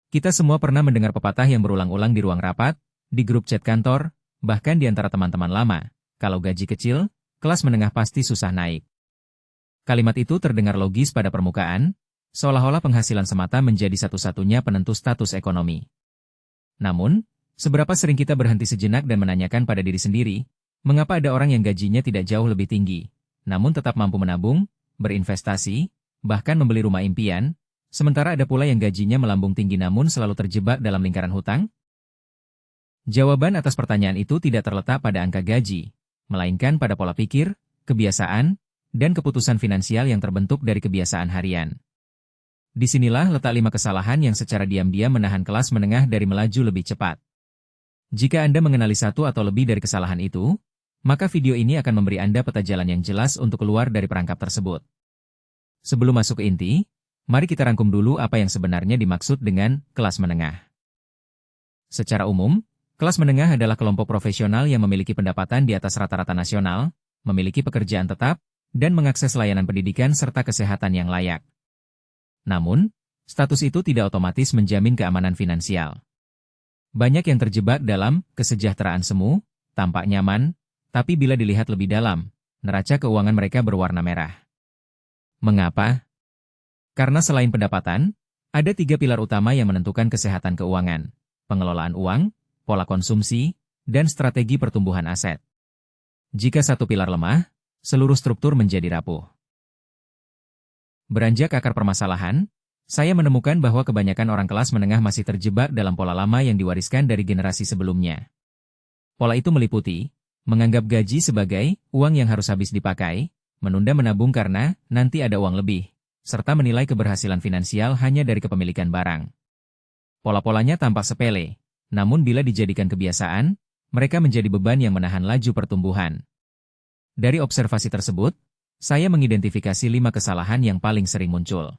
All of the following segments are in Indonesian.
Kita semua pernah mendengar pepatah yang berulang-ulang di ruang rapat, di grup chat kantor, bahkan di antara teman-teman lama. Kalau gaji kecil, kelas menengah pasti susah naik. Kalimat itu terdengar logis pada permukaan, seolah-olah penghasilan semata menjadi satu-satunya penentu status ekonomi. Namun, seberapa sering kita berhenti sejenak dan menanyakan pada diri sendiri, mengapa ada orang yang gajinya tidak jauh lebih tinggi, namun tetap mampu menabung, berinvestasi, bahkan membeli rumah impian, sementara ada pula yang gajinya melambung tinggi namun selalu terjebak dalam lingkaran hutang? Jawaban atas pertanyaan itu tidak terletak pada angka gaji, melainkan pada pola pikir, kebiasaan, dan keputusan finansial yang terbentuk dari kebiasaan harian. Disinilah letak 5 kesalahan yang secara diam-diam menahan kelas menengah dari melaju lebih cepat. Jika Anda mengenali satu atau lebih dari kesalahan itu, maka video ini akan memberi Anda peta jalan yang jelas untuk keluar dari perangkap tersebut. Sebelum masuk ke inti, mari kita rangkum dulu apa yang sebenarnya dimaksud dengan kelas menengah. Secara umum, kelas menengah adalah kelompok profesional yang memiliki pendapatan di atas rata-rata nasional, memiliki pekerjaan tetap, dan mengakses layanan pendidikan serta kesehatan yang layak. Namun, status itu tidak otomatis menjamin keamanan finansial. Banyak yang terjebak dalam kesejahteraan semu, tampak nyaman, tapi bila dilihat lebih dalam, neraca keuangan mereka berwarna merah. Mengapa? Karena selain pendapatan, ada 3 pilar utama yang menentukan kesehatan keuangan: pengelolaan uang, pola konsumsi, dan strategi pertumbuhan aset. Jika satu pilar lemah, seluruh struktur menjadi rapuh. Beranjak akar permasalahan, saya menemukan bahwa kebanyakan orang kelas menengah masih terjebak dalam pola lama yang diwariskan dari generasi sebelumnya. Pola itu meliputi menganggap gaji sebagai uang yang harus habis dipakai, menunda menabung karena nanti ada uang lebih, serta menilai keberhasilan finansial hanya dari kepemilikan barang. Pola-polanya tampak sepele, namun bila dijadikan kebiasaan, mereka menjadi beban yang menahan laju pertumbuhan. Dari observasi tersebut, saya mengidentifikasi 5 kesalahan yang paling sering muncul.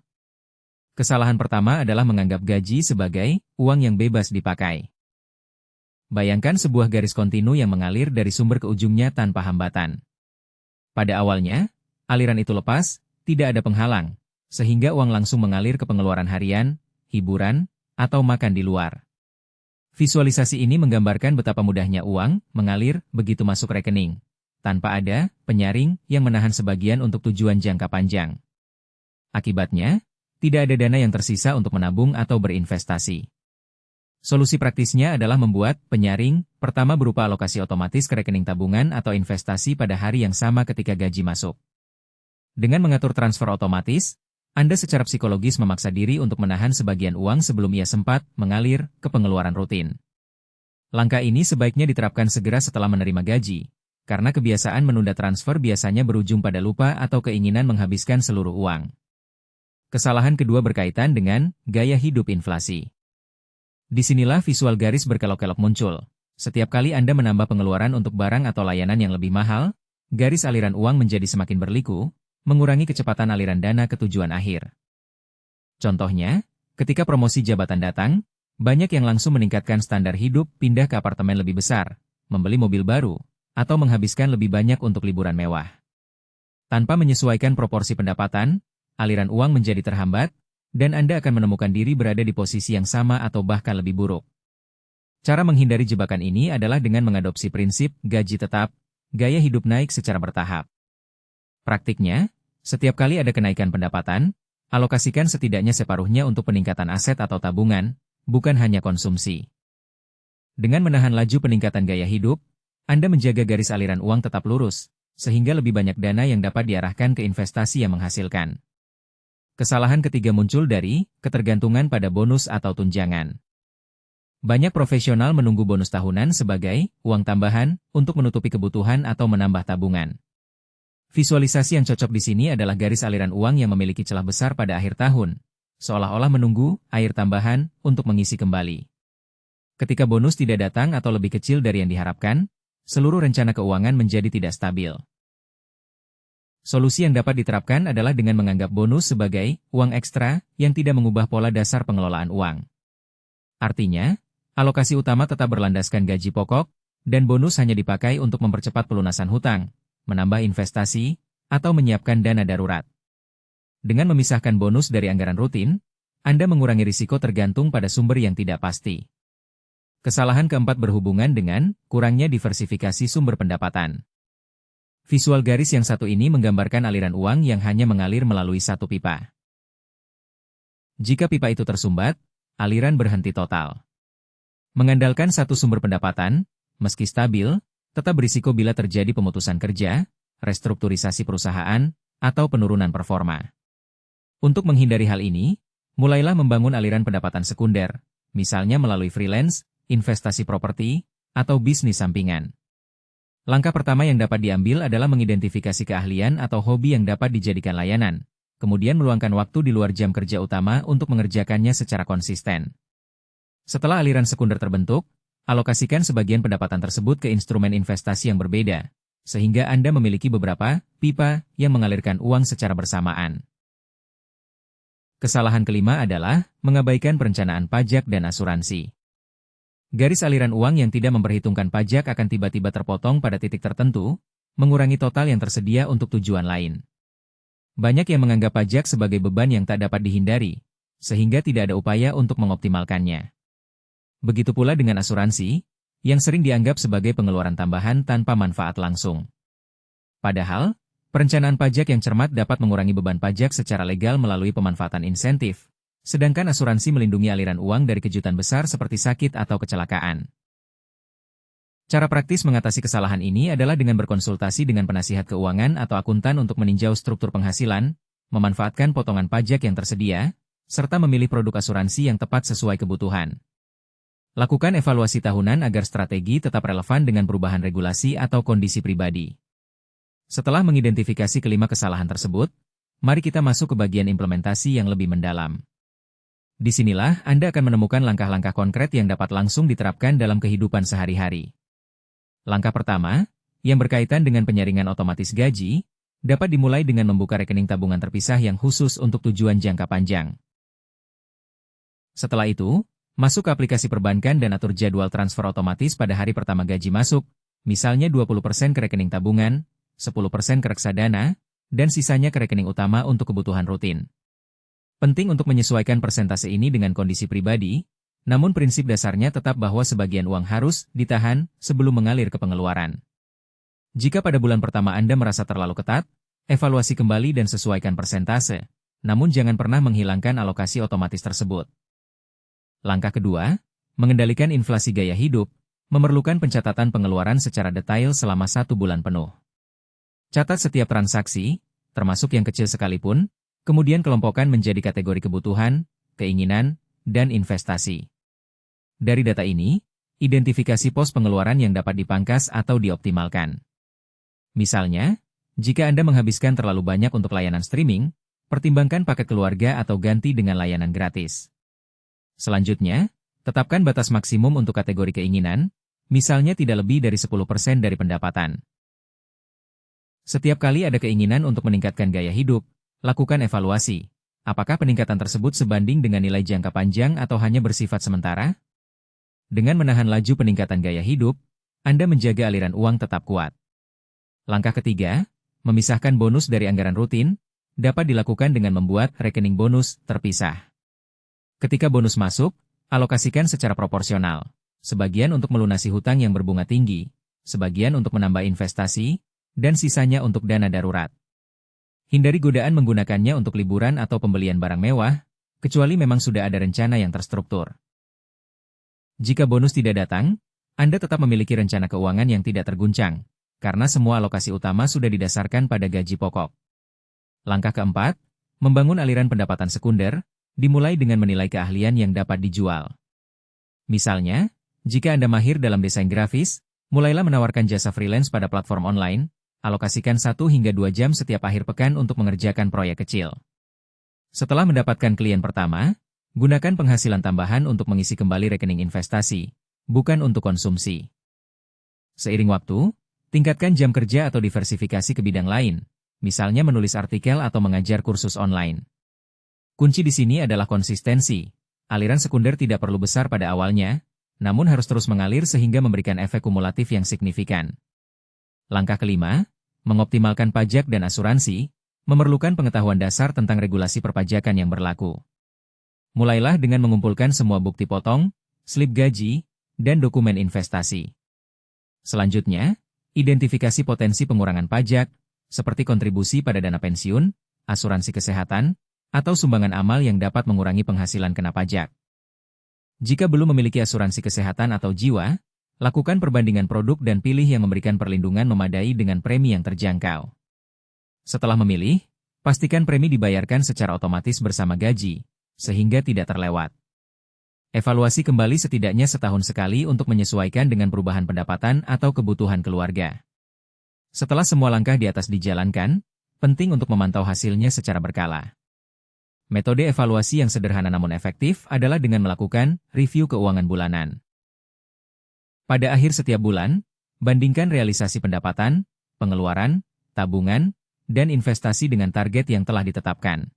Kesalahan pertama adalah menganggap gaji sebagai uang yang bebas dipakai. Bayangkan sebuah garis kontinu yang mengalir dari sumber ke ujungnya tanpa hambatan. Pada awalnya, aliran itu lepas, tidak ada penghalang, sehingga uang langsung mengalir ke pengeluaran harian, hiburan, atau makan di luar. Visualisasi ini menggambarkan betapa mudahnya uang mengalir begitu masuk rekening, tanpa ada penyaring yang menahan sebagian untuk tujuan jangka panjang. Akibatnya, tidak ada dana yang tersisa untuk menabung atau berinvestasi. Solusi praktisnya adalah membuat penyaring pertama berupa alokasi otomatis ke rekening tabungan atau investasi pada hari yang sama ketika gaji masuk. Dengan mengatur transfer otomatis, Anda secara psikologis memaksa diri untuk menahan sebagian uang sebelum ia sempat mengalir ke pengeluaran rutin. Langkah ini sebaiknya diterapkan segera setelah menerima gaji, karena kebiasaan menunda transfer biasanya berujung pada lupa atau keinginan menghabiskan seluruh uang. Kesalahan kedua berkaitan dengan gaya hidup inflasi. Disinilah visual garis berkelok-kelok muncul. Setiap kali Anda menambah pengeluaran untuk barang atau layanan yang lebih mahal, garis aliran uang menjadi semakin berliku, mengurangi kecepatan aliran dana ke tujuan akhir. Contohnya, ketika promosi jabatan datang, banyak yang langsung meningkatkan standar hidup, pindah ke apartemen lebih besar, membeli mobil baru, atau menghabiskan lebih banyak untuk liburan mewah. Tanpa menyesuaikan proporsi pendapatan, aliran uang menjadi terhambat, dan Anda akan menemukan diri berada di posisi yang sama atau bahkan lebih buruk. Cara menghindari jebakan ini adalah dengan mengadopsi prinsip gaji tetap, gaya hidup naik secara bertahap. Praktiknya, setiap kali ada kenaikan pendapatan, alokasikan setidaknya separuhnya untuk peningkatan aset atau tabungan, bukan hanya konsumsi. Dengan menahan laju peningkatan gaya hidup, Anda menjaga garis aliran uang tetap lurus, sehingga lebih banyak dana yang dapat diarahkan ke investasi yang menghasilkan. Kesalahan ketiga muncul dari ketergantungan pada bonus atau tunjangan. Banyak profesional menunggu bonus tahunan sebagai uang tambahan untuk menutupi kebutuhan atau menambah tabungan. Visualisasi yang cocok di sini adalah garis aliran uang yang memiliki celah besar pada akhir tahun, seolah-olah menunggu air tambahan untuk mengisi kembali. Ketika bonus tidak datang atau lebih kecil dari yang diharapkan, seluruh rencana keuangan menjadi tidak stabil. Solusi yang dapat diterapkan adalah dengan menganggap bonus sebagai uang ekstra yang tidak mengubah pola dasar pengelolaan uang. Artinya, alokasi utama tetap berlandaskan gaji pokok, dan bonus hanya dipakai untuk mempercepat pelunasan hutang, menambah investasi, atau menyiapkan dana darurat. Dengan memisahkan bonus dari anggaran rutin, Anda mengurangi risiko tergantung pada sumber yang tidak pasti. Kesalahan keempat berhubungan dengan kurangnya diversifikasi sumber pendapatan. Visual garis yang satu ini menggambarkan aliran uang yang hanya mengalir melalui satu pipa. Jika pipa itu tersumbat, aliran berhenti total. Mengandalkan satu sumber pendapatan, meski stabil, tetap berisiko bila terjadi pemutusan kerja, restrukturisasi perusahaan, atau penurunan performa. Untuk menghindari hal ini, mulailah membangun aliran pendapatan sekunder, misalnya melalui freelance, investasi properti, atau bisnis sampingan. Langkah pertama yang dapat diambil adalah mengidentifikasi keahlian atau hobi yang dapat dijadikan layanan, kemudian meluangkan waktu di luar jam kerja utama untuk mengerjakannya secara konsisten. Setelah aliran sekunder terbentuk, alokasikan sebagian pendapatan tersebut ke instrumen investasi yang berbeda, sehingga Anda memiliki beberapa pipa yang mengalirkan uang secara bersamaan. Kesalahan kelima adalah mengabaikan perencanaan pajak dan asuransi. Garis aliran uang yang tidak memperhitungkan pajak akan tiba-tiba terpotong pada titik tertentu, mengurangi total yang tersedia untuk tujuan lain. Banyak yang menganggap pajak sebagai beban yang tak dapat dihindari, sehingga tidak ada upaya untuk mengoptimalkannya. Begitu pula dengan asuransi, yang sering dianggap sebagai pengeluaran tambahan tanpa manfaat langsung. Padahal, perencanaan pajak yang cermat dapat mengurangi beban pajak secara legal melalui pemanfaatan insentif, sedangkan asuransi melindungi aliran uang dari kejutan besar seperti sakit atau kecelakaan. Cara praktis mengatasi kesalahan ini adalah dengan berkonsultasi dengan penasihat keuangan atau akuntan untuk meninjau struktur penghasilan, memanfaatkan potongan pajak yang tersedia, serta memilih produk asuransi yang tepat sesuai kebutuhan. Lakukan evaluasi tahunan agar strategi tetap relevan dengan perubahan regulasi atau kondisi pribadi. Setelah mengidentifikasi kelima kesalahan tersebut, mari kita masuk ke bagian implementasi yang lebih mendalam. Disinilah Anda akan menemukan langkah-langkah konkret yang dapat langsung diterapkan dalam kehidupan sehari-hari. Langkah pertama, yang berkaitan dengan penyaringan otomatis gaji, dapat dimulai dengan membuka rekening tabungan terpisah yang khusus untuk tujuan jangka panjang. Setelah itu, masuk ke aplikasi perbankan dan atur jadwal transfer otomatis pada hari pertama gaji masuk, misalnya 20% ke rekening tabungan, 10% ke reksadana, dan sisanya ke rekening utama untuk kebutuhan rutin. Penting untuk menyesuaikan persentase ini dengan kondisi pribadi, namun prinsip dasarnya tetap bahwa sebagian uang harus ditahan sebelum mengalir ke pengeluaran. Jika pada bulan pertama Anda merasa terlalu ketat, evaluasi kembali dan sesuaikan persentase, namun jangan pernah menghilangkan alokasi otomatis tersebut. Langkah kedua, mengendalikan inflasi gaya hidup, memerlukan pencatatan pengeluaran secara detail selama 1 bulan penuh. Catat setiap transaksi, termasuk yang kecil sekalipun, kemudian kelompokkan menjadi kategori kebutuhan, keinginan, dan investasi. Dari data ini, identifikasi pos pengeluaran yang dapat dipangkas atau dioptimalkan. Misalnya, jika Anda menghabiskan terlalu banyak untuk layanan streaming, pertimbangkan paket keluarga atau ganti dengan layanan gratis. Selanjutnya, tetapkan batas maksimum untuk kategori keinginan, misalnya tidak lebih dari 10% dari pendapatan. Setiap kali ada keinginan untuk meningkatkan gaya hidup, lakukan evaluasi. Apakah peningkatan tersebut sebanding dengan nilai jangka panjang atau hanya bersifat sementara? Dengan menahan laju peningkatan gaya hidup, Anda menjaga aliran uang tetap kuat. Langkah ketiga, memisahkan bonus dari anggaran rutin, dapat dilakukan dengan membuat rekening bonus terpisah. Ketika bonus masuk, alokasikan secara proporsional. Sebagian untuk melunasi hutang yang berbunga tinggi, sebagian untuk menambah investasi, dan sisanya untuk dana darurat. Hindari godaan menggunakannya untuk liburan atau pembelian barang mewah, kecuali memang sudah ada rencana yang terstruktur. Jika bonus tidak datang, Anda tetap memiliki rencana keuangan yang tidak terguncang, karena semua alokasi utama sudah didasarkan pada gaji pokok. Langkah keempat, membangun aliran pendapatan sekunder, dimulai dengan menilai keahlian yang dapat dijual. Misalnya, jika Anda mahir dalam desain grafis, mulailah menawarkan jasa freelance pada platform online, alokasikan 1 hingga 2 jam setiap akhir pekan untuk mengerjakan proyek kecil. Setelah mendapatkan klien pertama, gunakan penghasilan tambahan untuk mengisi kembali rekening investasi, bukan untuk konsumsi. Seiring waktu, tingkatkan jam kerja atau diversifikasi ke bidang lain, misalnya menulis artikel atau mengajar kursus online. Kunci di sini adalah konsistensi. Aliran sekunder tidak perlu besar pada awalnya, namun harus terus mengalir sehingga memberikan efek kumulatif yang signifikan. Langkah kelima, mengoptimalkan pajak dan asuransi, memerlukan pengetahuan dasar tentang regulasi perpajakan yang berlaku. Mulailah dengan mengumpulkan semua bukti potong, slip gaji, dan dokumen investasi. Selanjutnya, identifikasi potensi pengurangan pajak, seperti kontribusi pada dana pensiun, asuransi kesehatan, atau sumbangan amal yang dapat mengurangi penghasilan kena pajak. Jika belum memiliki asuransi kesehatan atau jiwa, lakukan perbandingan produk dan pilih yang memberikan perlindungan memadai dengan premi yang terjangkau. Setelah memilih, pastikan premi dibayarkan secara otomatis bersama gaji, sehingga tidak terlewat. Evaluasi kembali setidaknya setahun sekali untuk menyesuaikan dengan perubahan pendapatan atau kebutuhan keluarga. Setelah semua langkah di atas dijalankan, penting untuk memantau hasilnya secara berkala. Metode evaluasi yang sederhana namun efektif adalah dengan melakukan review keuangan bulanan. Pada akhir setiap bulan, bandingkan realisasi pendapatan, pengeluaran, tabungan, dan investasi dengan target yang telah ditetapkan.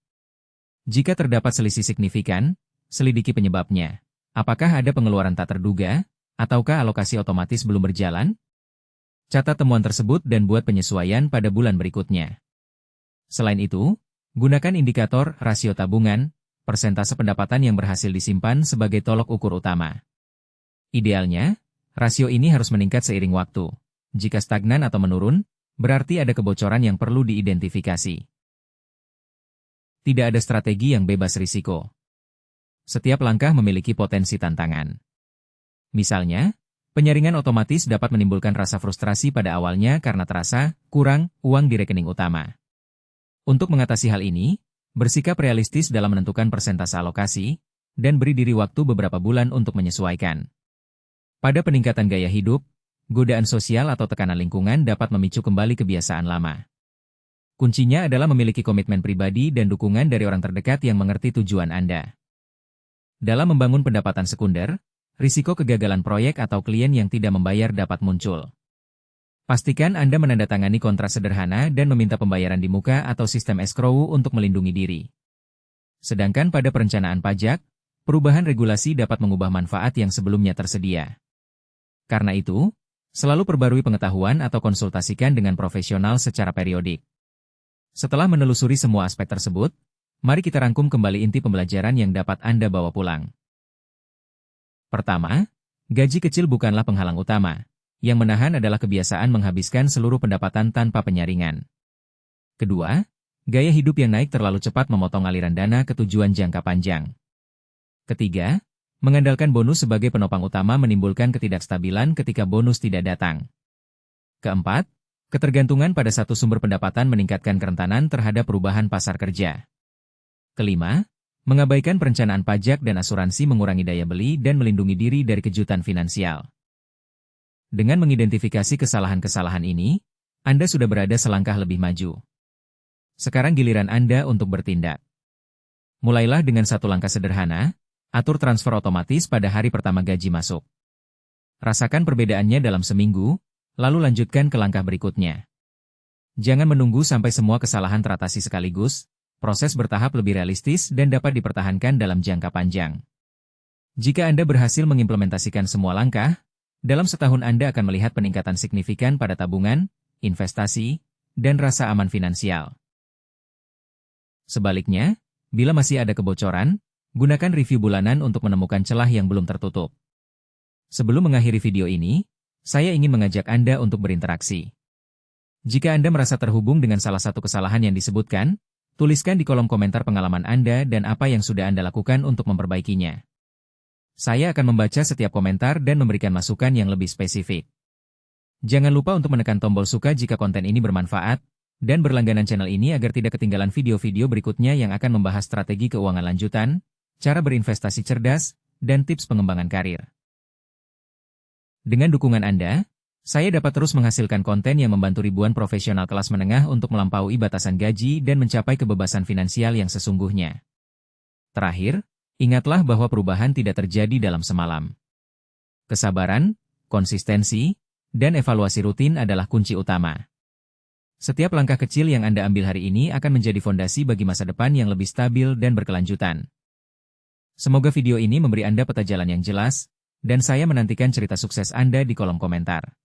Jika terdapat selisih signifikan, selidiki penyebabnya. Apakah ada pengeluaran tak terduga, ataukah alokasi otomatis belum berjalan? Catat temuan tersebut dan buat penyesuaian pada bulan berikutnya. Selain itu, gunakan indikator rasio tabungan, persentase pendapatan yang berhasil disimpan sebagai tolok ukur utama. Idealnya, rasio ini harus meningkat seiring waktu. Jika stagnan atau menurun, berarti ada kebocoran yang perlu diidentifikasi. Tidak ada strategi yang bebas risiko. Setiap langkah memiliki potensi tantangan. Misalnya, penyaringan otomatis dapat menimbulkan rasa frustrasi pada awalnya karena terasa kurang uang di rekening utama. Untuk mengatasi hal ini, bersikap realistis dalam menentukan persentase alokasi, dan beri diri waktu beberapa bulan untuk menyesuaikan. Pada peningkatan gaya hidup, godaan sosial atau tekanan lingkungan dapat memicu kembali kebiasaan lama. Kuncinya adalah memiliki komitmen pribadi dan dukungan dari orang terdekat yang mengerti tujuan Anda. Dalam membangun pendapatan sekunder, risiko kegagalan proyek atau klien yang tidak membayar dapat muncul. Pastikan Anda menandatangani kontrak sederhana dan meminta pembayaran di muka atau sistem escrow untuk melindungi diri. Sedangkan pada perencanaan pajak, perubahan regulasi dapat mengubah manfaat yang sebelumnya tersedia. Karena itu, selalu perbarui pengetahuan atau konsultasikan dengan profesional secara periodik. Setelah menelusuri semua aspek tersebut, mari kita rangkum kembali inti pembelajaran yang dapat Anda bawa pulang. Pertama, gaji kecil bukanlah penghalang utama. Yang menahan adalah kebiasaan menghabiskan seluruh pendapatan tanpa penyaringan. Kedua, gaya hidup yang naik terlalu cepat memotong aliran dana ke tujuan jangka panjang. Ketiga, mengandalkan bonus sebagai penopang utama menimbulkan ketidakstabilan ketika bonus tidak datang. Keempat, ketergantungan pada satu sumber pendapatan meningkatkan kerentanan terhadap perubahan pasar kerja. Kelima, mengabaikan perencanaan pajak dan asuransi mengurangi daya beli dan melindungi diri dari kejutan finansial. Dengan mengidentifikasi kesalahan-kesalahan ini, Anda sudah berada selangkah lebih maju. Sekarang giliran Anda untuk bertindak. Mulailah dengan satu langkah sederhana, atur transfer otomatis pada hari pertama gaji masuk. Rasakan perbedaannya dalam seminggu, lalu lanjutkan ke langkah berikutnya. Jangan menunggu sampai semua kesalahan teratasi sekaligus. Proses bertahap lebih realistis dan dapat dipertahankan dalam jangka panjang. Jika Anda berhasil mengimplementasikan semua langkah, dalam setahun Anda akan melihat peningkatan signifikan pada tabungan, investasi, dan rasa aman finansial. Sebaliknya, bila masih ada kebocoran, gunakan review bulanan untuk menemukan celah yang belum tertutup. Sebelum mengakhiri video ini, saya ingin mengajak Anda untuk berinteraksi. Jika Anda merasa terhubung dengan salah satu kesalahan yang disebutkan, tuliskan di kolom komentar pengalaman Anda dan apa yang sudah Anda lakukan untuk memperbaikinya. Saya akan membaca setiap komentar dan memberikan masukan yang lebih spesifik. Jangan lupa untuk menekan tombol suka jika konten ini bermanfaat, dan berlangganan channel ini agar tidak ketinggalan video-video berikutnya yang akan membahas strategi keuangan lanjutan, cara berinvestasi cerdas, dan tips pengembangan karir. Dengan dukungan Anda, saya dapat terus menghasilkan konten yang membantu ribuan profesional kelas menengah untuk melampaui batasan gaji dan mencapai kebebasan finansial yang sesungguhnya. Terakhir, ingatlah bahwa perubahan tidak terjadi dalam semalam. Kesabaran, konsistensi, dan evaluasi rutin adalah kunci utama. Setiap langkah kecil yang Anda ambil hari ini akan menjadi fondasi bagi masa depan yang lebih stabil dan berkelanjutan. Semoga video ini memberi Anda peta jalan yang jelas, dan saya menantikan cerita sukses Anda di kolom komentar.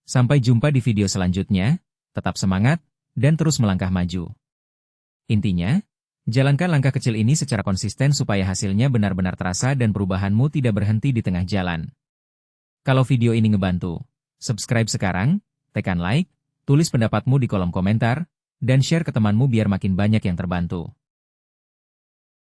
Sampai jumpa di video selanjutnya, tetap semangat, dan terus melangkah maju. Intinya, Jalankan langkah kecil ini secara konsisten supaya hasilnya benar-benar terasa dan perubahanmu tidak berhenti di tengah jalan. Kalau video ini ngebantu, subscribe sekarang, tekan like, tulis pendapatmu di kolom komentar, dan share ke temanmu biar makin banyak yang terbantu.